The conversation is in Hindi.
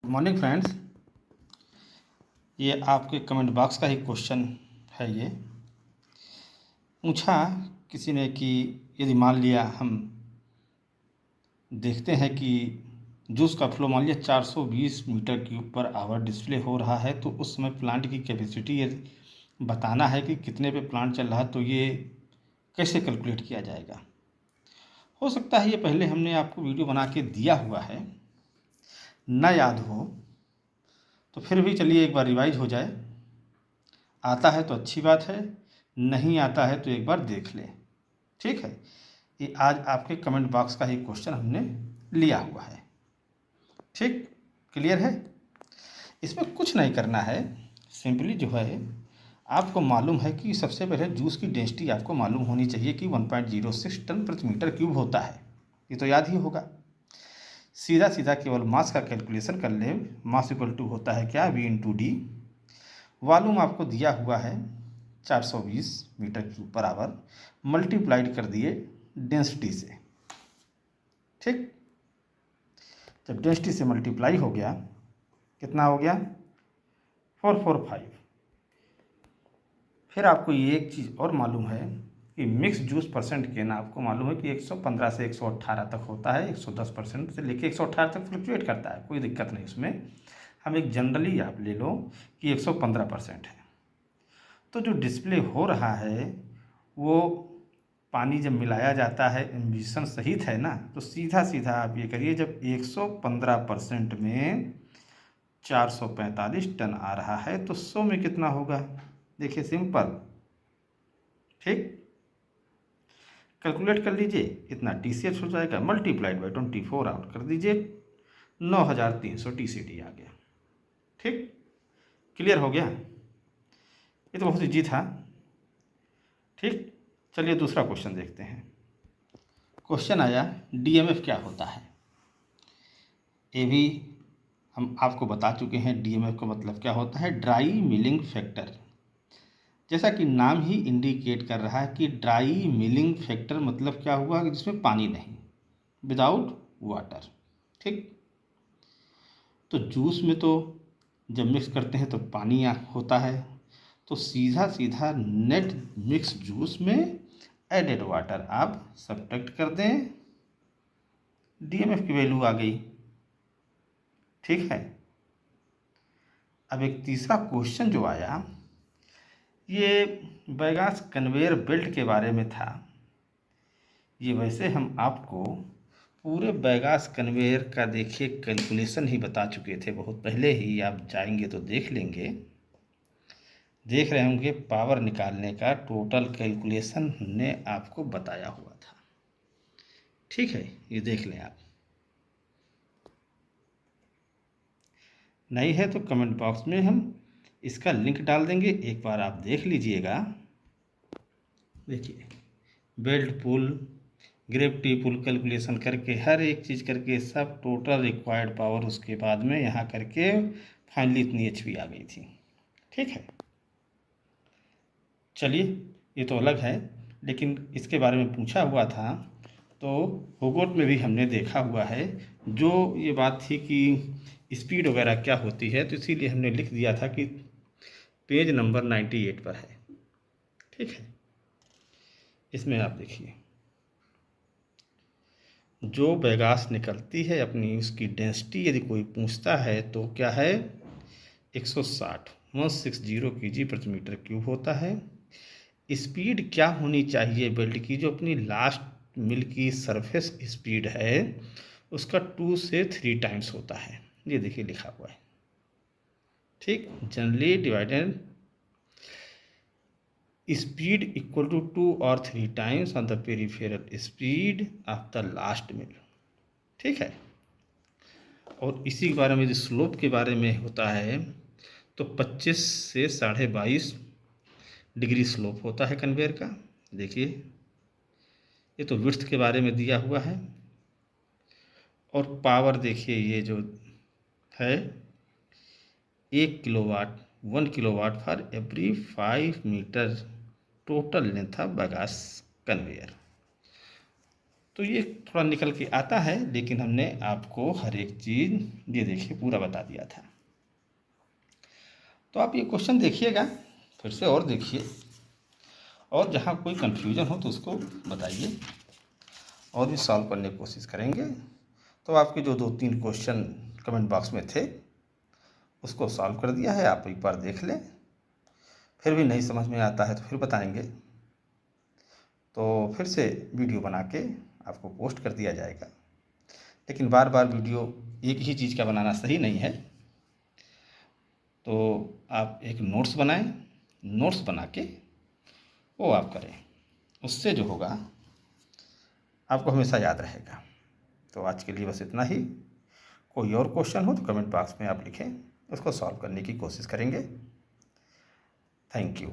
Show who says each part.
Speaker 1: Good morning friends. ये आपके कमेंट बॉक्स का ही क्वेश्चन है। ये पूछा किसी ने कि यदि मान लिया हम देखते हैं कि जूस का फ्लो मान लिया 420 meter cube per hour display हो रहा है, तो उस समय प्लांट की कैपेसिटी यदि बताना है कि कितने पे प्लांट चल रहा है, तो ये कैसे कैलकुलेट किया जाएगा। हो सकता है ये पहले हमने आपको वीडियो बना के दिया हुआ है, ना याद हो तो फिर भी चलिए एक बार रिवाइज हो जाए। आता है तो अच्छी बात है, नहीं आता है तो एक बार देख लें। ठीक है, ये आज आपके कमेंट बॉक्स का ही क्वेश्चन हमने लिया हुआ है। ठीक, क्लियर है। इसमें कुछ नहीं करना है, सिंपली जो है आपको मालूम है कि सबसे पहले जूस की डेंसिटी आपको मालूम होनी चाहिए कि 1.06 टन प्रति मीटर क्यूब होता है। ये तो याद ही होगा। सीधा सीधा केवल मास का कैलकुलेशन कर ले। मास इक्वल टू होता है क्या, V इंटू डी। वॉल्यूम आपको दिया हुआ है 420 meter cube per hour, multiplied कर दिए डेंसिटी से। ठीक, जब डेंसिटी से मल्टीप्लाई हो गया, कितना हो गया, 445। फिर आपको ये एक चीज़ और मालूम है कि मिक्स जूस परसेंट गेन आपको मालूम है कि 115 से 118 तक होता है। 110% से लेके 118 तक फ्लक्चुएट करता है, कोई दिक्कत नहीं उसमें। हम एक जनरली आप ले लो कि 115% है। तो जो डिस्प्ले हो रहा है वो पानी जब मिलाया जाता है, एम्बिशन सहित है ना, तो सीधा सीधा आप ये करिए, जब 115% में 445 टन आ रहा है तो 100 में कितना होगा। देखिए सिंपल, ठीक, कैलकुलेट कर लीजिए। इतना TCH हो जाएगा, मल्टीप्लाइड बाई 24 आउट कर दीजिए, 9300 TCD आ गया। ठीक, क्लियर हो गया। ये तो बहुत ईजी था। ठीक, चलिए दूसरा क्वेश्चन देखते हैं। क्वेश्चन आया DMF क्या होता है। ये भी हम आपको बता चुके हैं। DMF का मतलब क्या होता है, ड्राई मिलिंग फैक्टर। जैसा कि नाम ही इंडिकेट कर रहा है कि ड्राई मिलिंग फैक्टर मतलब क्या हुआ कि जिसमें पानी नहीं, विदाउट वाटर। ठीक, तो जूस में तो जब मिक्स करते हैं तो पानी होता है, तो सीधा सीधा नेट मिक्स जूस में एडेड वाटर आप सब्ट्रैक्ट कर दें, DMF की वैल्यू आ गई। ठीक है, अब एक तीसरा क्वेश्चन जो आया, ये बैगास कन्वेयर बेल्ट के बारे में था। ये वैसे हम आपको पूरे बैगास कन्वेयर का देखिए कैलकुलेशन ही बता चुके थे बहुत पहले ही। आप जाएंगे तो देख लेंगे, देख रहे होंगे पावर निकालने का टोटल कैलकुलेशन हमने आपको बताया हुआ था। ठीक है, ये देख लें आप। नहीं है तो कमेंट बॉक्स में हम इसका लिंक डाल देंगे, एक बार आप देख लीजिएगा। देखिए बेल्ट पुल, ग्रेविटी पुल कैलकुलेशन करके हर एक चीज़ करके सब टोटल रिक्वायर्ड पावर उसके बाद में यहाँ करके फाइनली इतनी HP आ गई थी। ठीक है, चलिए ये तो अलग है, लेकिन इसके बारे में पूछा हुआ था तो होगोट में भी हमने देखा हुआ है। जो ये बात थी कि स्पीड वगैरह क्या होती है, तो इसीलिए हमने लिख दिया था कि पेज नंबर 98 पर है। ठीक है, इसमें आप देखिए जो बैगास निकलती है अपनी उसकी डेंसिटी यदि कोई पूछता है तो क्या है, 160 kg प्रति मीटर क्यूब होता है। स्पीड क्या होनी चाहिए बेल्ट की, जो अपनी लास्ट मिल की सरफेस स्पीड है उसका 2 से 3 टाइम्स होता है। ये देखिए लिखा हुआ है। ठीक, generally divided speed equal to 2 और 3 times on the peripheral speed of the last mill. ठीक है, और इसी के बारे में जो स्लोप के बारे में होता है तो 25 से 22.5 डिग्री स्लोप होता है कन्वेयर का। देखिए ये तो विड्थ के बारे में दिया हुआ है। और पावर देखिए ये जो है 1 kilowatt for every 5 meter total length of bagasse conveyor. तो ये थोड़ा निकल के आता है, लेकिन हमने आपको हर एक चीज़ ये देखिए पूरा बता दिया था। तो आप ये क्वेश्चन देखिएगा फिर से और देखिए, और जहाँ कोई कन्फ्यूजन हो तो उसको बताइए और भी सॉल्व करने की कोशिश करेंगे। तो आपके जो 2-3 क्वेश्चन कमेंट बॉक्स में थे उसको सॉल्व कर दिया है, आप एक बार देख लें। फिर भी नहीं समझ में आता है तो फिर बताएंगे, तो फिर से वीडियो बना के आपको पोस्ट कर दिया जाएगा। लेकिन बार बार वीडियो एक ही चीज़ का बनाना सही नहीं है, तो आप एक नोट्स बनाएं, नोट्स बना के वो आप करें, उससे जो होगा आपको हमेशा याद रहेगा। तो आज के लिए बस इतना ही। कोई और क्वेश्चन हो तो कमेंट बॉक्स में आप लिखें, उसको सॉल्व करने की कोशिश करेंगे। Thank you.